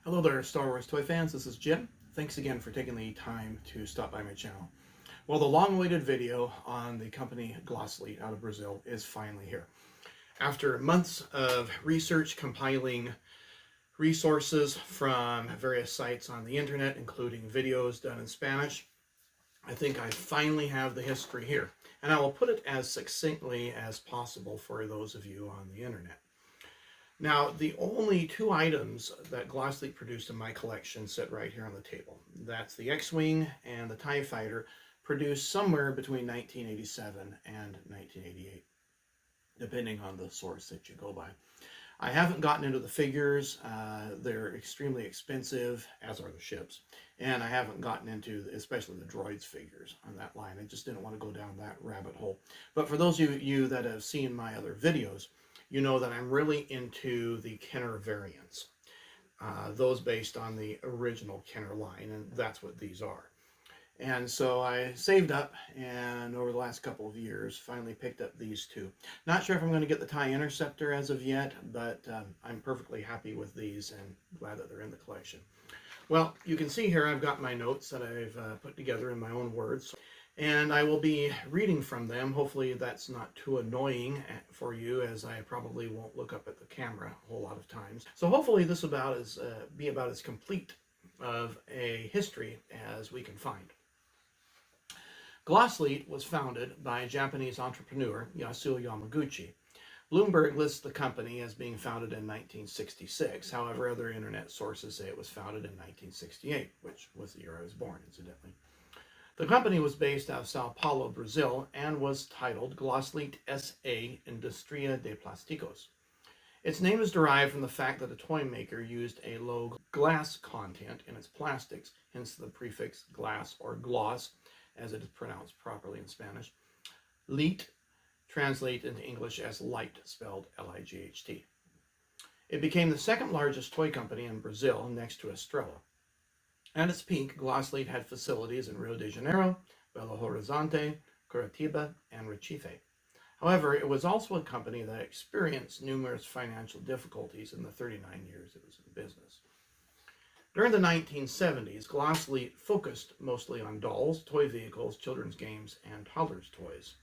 Hello there, Star Wars toy fans. This is Jim. Thanks again for taking the time to stop by my channel. Well, the long-awaited video on the company Glasslite out of Brazil is finally here. After months of research, compiling resources from various sites on the internet, including videos done in Spanish, I think I finally have the history here. And I will put it as succinctly as possible for those of you on the internet. Now, the only two items that Glasslite produced in my collection sit right here on the table. That's the X-Wing and the TIE Fighter, produced somewhere between 1987 and 1988, depending on the source that you go by. I haven't gotten into the figures. They're extremely expensive, as are the ships. And I haven't gotten into, especially the Droids figures on that line. I just didn't want to go down that rabbit hole. But for those of you that have seen my other videos, you know that I'm really into the Kenner variants, those based on the original Kenner line, and that's what these are. And so I saved up, and over the last couple of years, finally picked up these two. Not sure if I'm going to get the TIE Interceptor as of yet, but I'm perfectly happy with these and glad that they're in the collection. Well, you can see here I've got my notes that I've put together in my own words. And I will be reading from them. Hopefully that's not too annoying for you, as I probably won't look up at the camera a whole lot of times. So hopefully this be about as complete of a history as we can find. Glasslite was founded by a Japanese entrepreneur, Yasuo Yamaguchi. Bloomberg lists the company as being founded in 1966. However, other internet sources say it was founded in 1968, which was the year I was born, incidentally. The company was based out of Sao Paulo, Brazil, and was titled Glasslite S.A. Industria de Plásticos. Its name is derived from the fact that the toy maker used a low glass content in its plastics, hence the prefix glass or gloss, as it is pronounced properly in Spanish. Lite translates into English as light, spelled L-I-G-H-T. It became the second largest toy company in Brazil, next to Estrela. At its peak, Glasslite had facilities in Rio de Janeiro, Belo Horizonte, Curitiba, and Recife. However, it was also a company that experienced numerous financial difficulties in the 39 years it was in business. During the 1970s, Glasslite focused mostly on dolls, toy vehicles, children's games, and toddlers' toys.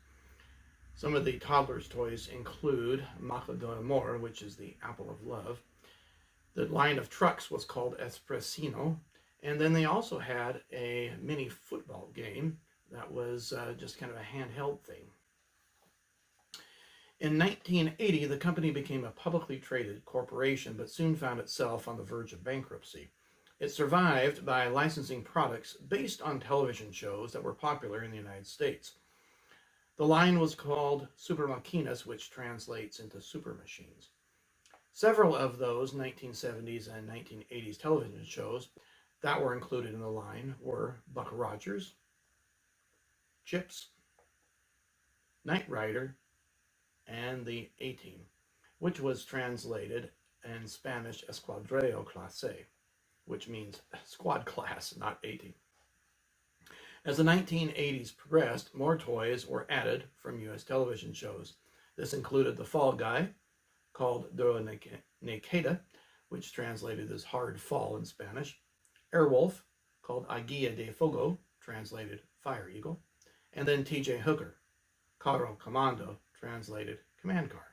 Some of the toddlers' toys include Maca do Amor, which is the apple of love. The line of trucks was called Espressino. And then they also had a mini football game that was just kind of a handheld thing. In 1980, the company became a publicly traded corporation, but soon found itself on the verge of bankruptcy. It survived by licensing products based on television shows that were popular in the United States. The line was called Super Makinas, which translates into super machines. Several of those 1970s and 1980s television shows that were included in the line were Buck Rogers, Chips, Knight Rider, and the A-Team, which was translated in Spanish Escuadrilla Clase, which means squad class, not A-Team. As the 1980s progressed, more toys were added from U.S. television shows. This included the Fall Guy, called Droids, which translated as Hard Fall in Spanish, Airwolf, called Aguia de Fogo, translated Fire Eagle, and then TJ Hooker, Carro Commando, translated Command Car.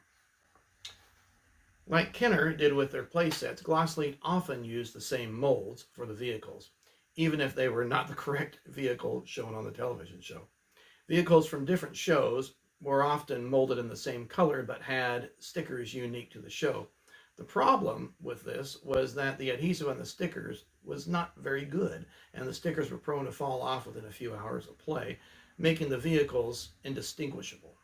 Like Kenner did with their playsets, Glasslite often used the same molds for the vehicles, even if they were not the correct vehicle shown on the television show. Vehicles from different shows were often molded in the same color but had stickers unique to the show. The problem with this was that the adhesive on the stickers was not very good, and the stickers were prone to fall off within a few hours of play, making the vehicles indistinguishable.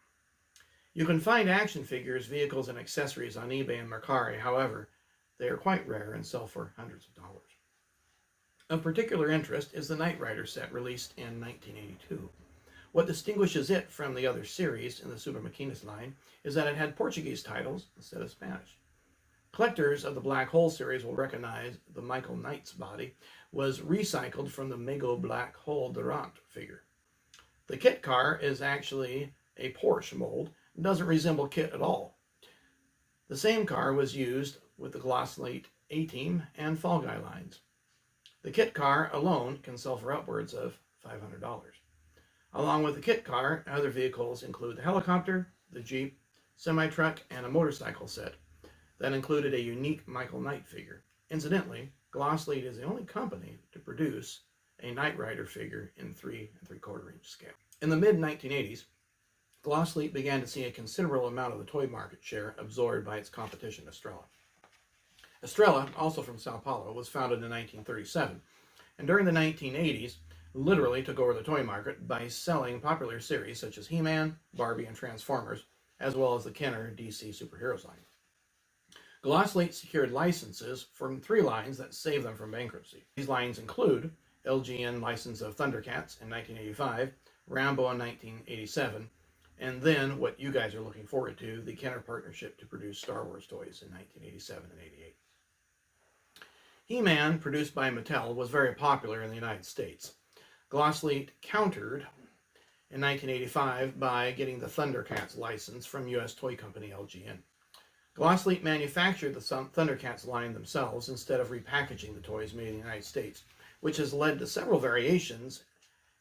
You can find action figures, vehicles, and accessories on eBay and Mercari. However, they are quite rare and sell for hundreds of dollars. Of particular interest is the Knight Rider set released in 1982. What distinguishes it from the other series in the Super Makinas line is that it had Portuguese titles instead of Spanish. Collectors of the Black Hole series will recognize the Michael Knight's body was recycled from the Mego Black Hole Durant figure. The kit car is actually a Porsche mold and doesn't resemble KITT at all. The same car was used with the Glasslite A-Team, and Fall Guy lines. The kit car alone can sell for upwards of $500. Along with the kit car, other vehicles include the helicopter, the Jeep, semi-truck, and a motorcycle set that included a unique Michael Knight figure. Incidentally, Glasslite is the only company to produce a Knight Rider figure in 3 3/4 inch scale. In the mid-1980s, Glasslite began to see a considerable amount of the toy market share absorbed by its competition, Estrella. Estrella, also from Sao Paulo, was founded in 1937, and during the 1980s, literally took over the toy market by selling popular series such as He-Man, Barbie, and Transformers, as well as the Kenner DC Superheroes line. Glasslite secured licenses from 3 lines that saved them from bankruptcy. These lines include LGN license of Thundercats in 1985, Rambo in 1987, and then what you guys are looking forward to, the Kenner partnership to produce Star Wars toys in 1987 and 88. He-Man, produced by Mattel, was very popular in the United States. Glasslite countered in 1985 by getting the Thundercats license from U.S. toy company LGN. Glasslite manufactured the Thundercats line themselves instead of repackaging the toys made in the United States, which has led to several variations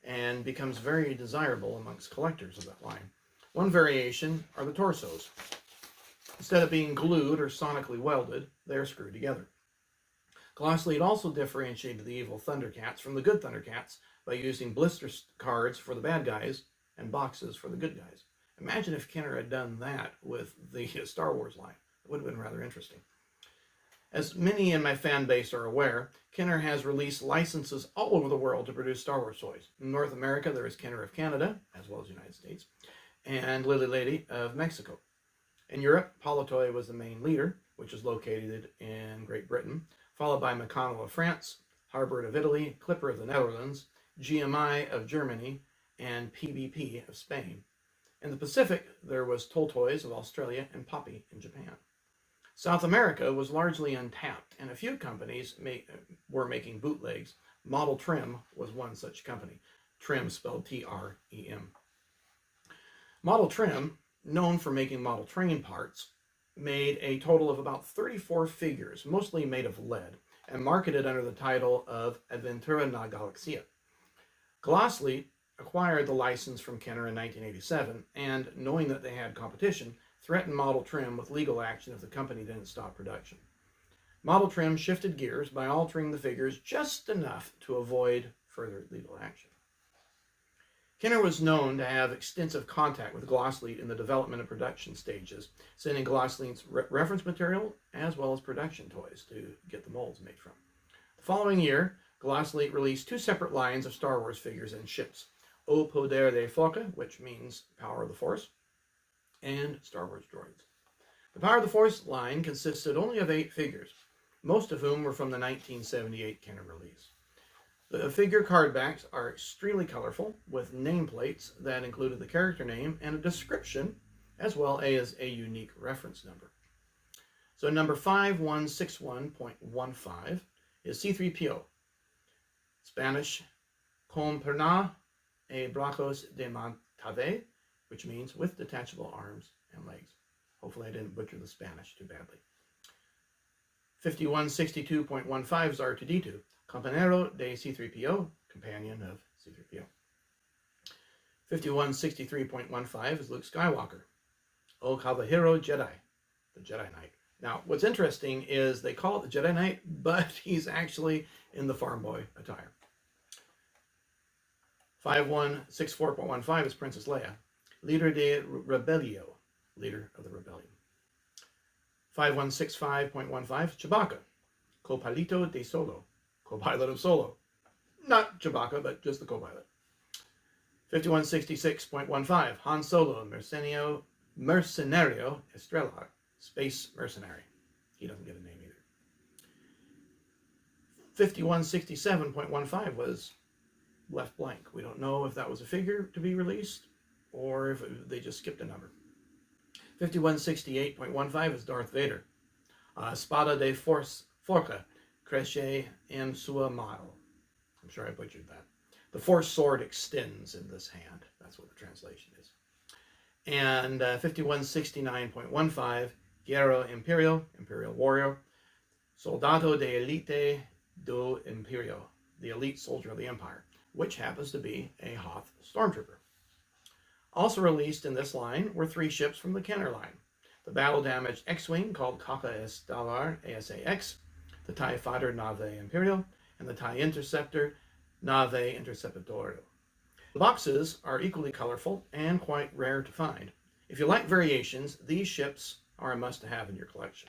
and becomes very desirable amongst collectors of that line. One variation are the torsos. Instead of being glued or sonically welded, they are screwed together. Glasslite also differentiated the evil Thundercats from the good Thundercats by using blister cards for the bad guys and boxes for the good guys. Imagine if Kenner had done that with the Star Wars line. It would have been rather interesting. As many in my fan base are aware, Kenner has released licenses all over the world to produce Star Wars toys. In North America, there is Kenner of Canada, as well as the United States, and Lily Lady of Mexico. In Europe, Polotoy was the main leader, which is located in Great Britain, followed by Meccano of France, Harbert of Italy, Clipper of the Netherlands, GMI of Germany, and PBP of Spain. In the Pacific, there was Toltoys of Australia and Poppy in Japan. South America was largely untapped, and a few companies were making bootlegs. Model Trim was one such company. Trim spelled T-R-E-M. Model Trim, known for making model train parts, made a total of about 34 figures, mostly made of lead, and marketed under the title of Aventura na Galaxia. Glasslite acquired the license from Kenner in 1987, and knowing that they had competition, threatened Model Trim with legal action if the company didn't stop production. Model Trim shifted gears by altering the figures just enough to avoid further legal action. Kenner was known to have extensive contact with Glasslite in the development and production stages, sending Glasslite's reference material as well as production toys to get the molds made from. The following year, Glasslite released 2 separate lines of Star Wars figures and ships, O Poder de Forca, which means Power of the Force, and Star Wars Droids. The Power of the Force line consisted only of 8 figures, most of whom were from the 1978 Kenner release. The figure card backs are extremely colorful, with nameplates that included the character name and a description, as well as a unique reference number. So number 5161.15 is C-3PO, Spanish, con perna e brazos de montave, which means with detachable arms and legs. Hopefully I didn't butcher the Spanish too badly. 5162.15 is R2-D2, Compañero de C-3PO, companion of C-3PO. 5163.15 is Luke Skywalker, O Caballero Jedi, the Jedi Knight. Now, what's interesting is they call it the Jedi Knight, but he's actually in the farm boy attire. 5164.15 is Princess Leia, Líder de Rebelio, leader of the rebellion. 5165.15 is Chewbacca, Copilito de Solo, co-pilot of Solo. Not Chewbacca, but just the co-pilot. 5166.15, Han Solo, Mercenario Estrella, space mercenary. He doesn't get a name either. 5167.15 was left blank. We don't know if that was a figure to be released or if they just skipped a number. 5168.15 is Darth Vader. Espada de Forca, Cresce en sua mano. I'm sure I butchered that. The Force sword extends in this hand. That's what the translation is. And 5169.15, Guerrero Imperial, Imperial Warrior, Soldado de Elite do Imperio, the elite soldier of the Empire, which happens to be a Hoth stormtrooper. Also released in this line were 3 ships from the Kenner line. The battle-damaged X-Wing called Caca Estavar ASAX, the TIE Fighter Nave Imperial, and the TIE Interceptor Nave Interceptorio. The boxes are equally colorful and quite rare to find. If you like variations, these ships are a must-have in your collection.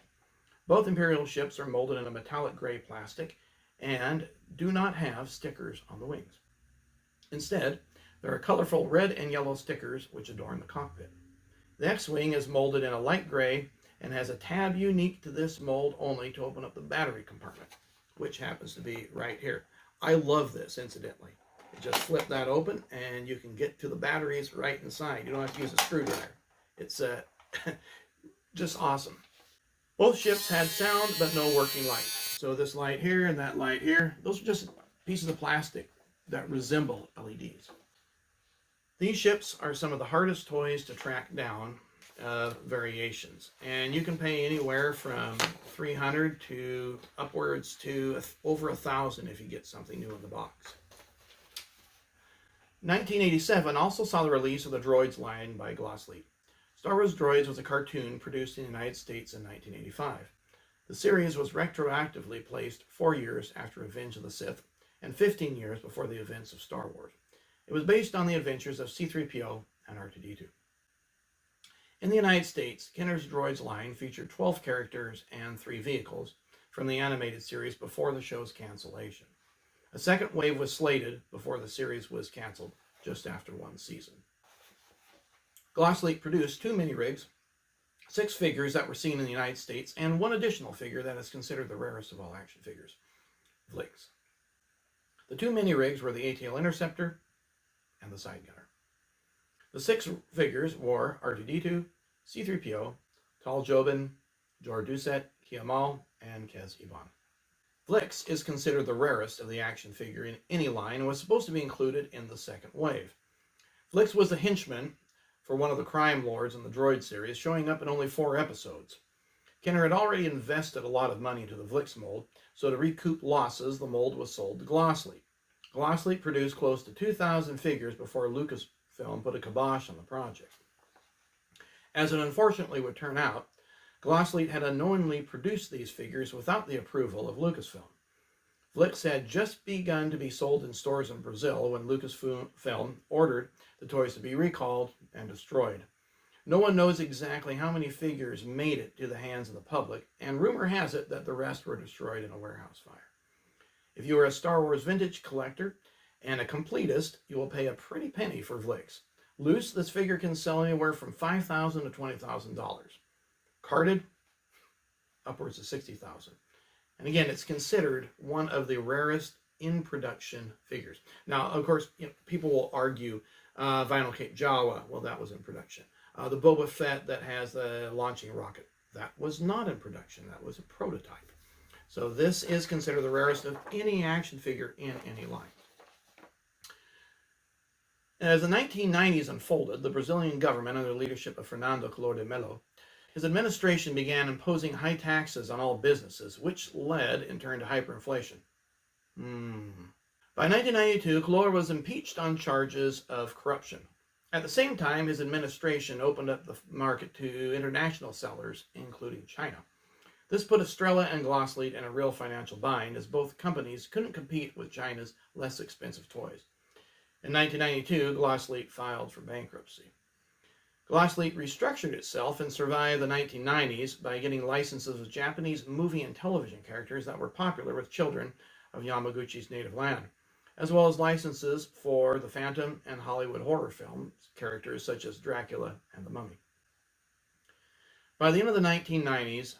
Both Imperial ships are molded in a metallic gray plastic and do not have stickers on the wings. Instead, there are colorful red and yellow stickers which adorn the cockpit. The X-Wing is molded in a light gray and has a tab unique to this mold only to open up the battery compartment, which happens to be right here. I love this, incidentally. You just flip that open and you can get to the batteries right inside. You don't have to use a screwdriver. It's just awesome. Both ships had sound but no working light. So this light here and that light here, those are just pieces of plastic that resemble LEDs. These ships are some of the hardest toys to track down variations, and you can pay anywhere from $300 to upwards to over $1,000 if you get something new in the box. 1987 also saw the release of the Droids line by Glasslite. Star Wars Droids was a cartoon produced in the United States in 1985. The series was retroactively placed 4 years after Revenge of the Sith and 15 years before the events of Star Wars. It was based on the adventures of C-3PO and R2-D2. In the United States, Kenner's Droids line featured 12 characters and 3 vehicles from the animated series before the show's cancellation. A second wave was slated before the series was canceled just after 1 season. Glasslite produced 2 mini-rigs, 6 figures that were seen in the United States, and 1 additional figure that is considered the rarest of all action figures, Vlix. The 2 mini-rigs were the ATL Interceptor and the Side Gunner. The 6 figures were R2-D2, C-3PO, Tal Jobin, Jor Duset, Kiamal, and Kez Ivan. Vlix is considered the rarest of the action figure in any line and was supposed to be included in the second wave. Vlix was the henchman for one of the crime lords in the Droid series, showing up in only 4 episodes. Kenner had already invested a lot of money into the Vlix mold, so to recoup losses, the mold was sold to Glasslite. Glasslite produced close to 2,000 figures before Lucasfilm put a kibosh on the project. As it unfortunately would turn out, Glasslite had unknowingly produced these figures without the approval of Lucasfilm. Vlix had just begun to be sold in stores in Brazil when Lucasfilm ordered the toys to be recalled and destroyed. No one knows exactly how many figures made it to the hands of the public, and rumor has it that the rest were destroyed in a warehouse fire. If you are a Star Wars vintage collector and a completist, you will pay a pretty penny for Vlix. Loose, this figure can sell anywhere from $5,000 to $20,000. Carded, upwards of $60,000. And again, it's considered one of the rarest in-production figures. Now, of course, people will argue Vinyl Cape Jawa, well, that was in production. The Boba Fett that has the launching rocket, that was not in production. That was a prototype. So this is considered the rarest of any action figure in any line. As the 1990s unfolded, the Brazilian government, under the leadership of Fernando Collor de Mello, his administration began imposing high taxes on all businesses, which led, in turn, to hyperinflation. By 1992, Collor was impeached on charges of corruption. At the same time, his administration opened up the market to international sellers, including China. This put Estrella and Glasslite in a real financial bind, as both companies couldn't compete with China's less expensive toys. In 1992, Glasslite filed for bankruptcy. Glasslite restructured itself and survived the 1990s by getting licenses of Japanese movie and television characters that were popular with children of Yamaguchi's native land, as well as licenses for the Phantom and Hollywood horror film characters such as Dracula and the Mummy. By the end of the 1990s,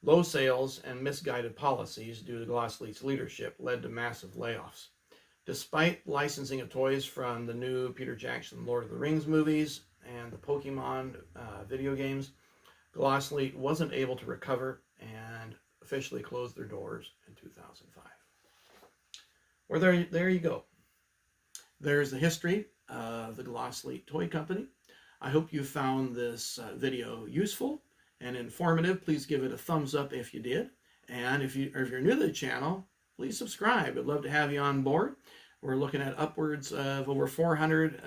low sales and misguided policies due to Glasslite's leadership led to massive layoffs. Despite licensing of toys from the new Peter Jackson Lord of the Rings movies and the Pokemon video games, Glasslite wasn't able to recover and officially closed their doors in 2005. Well, there you go. There's the history of the Glasslite Toy Company. I hope you found this video useful and informative. Please give it a thumbs up if you did. And if you're new to the channel, please subscribe. I'd love to have you on board. We're looking at upwards of over 400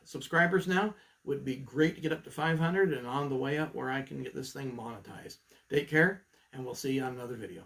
subscribers now. Would be great to get up to 500 and on the way up where I can get this thing monetized. Take care, and we'll see you on another video.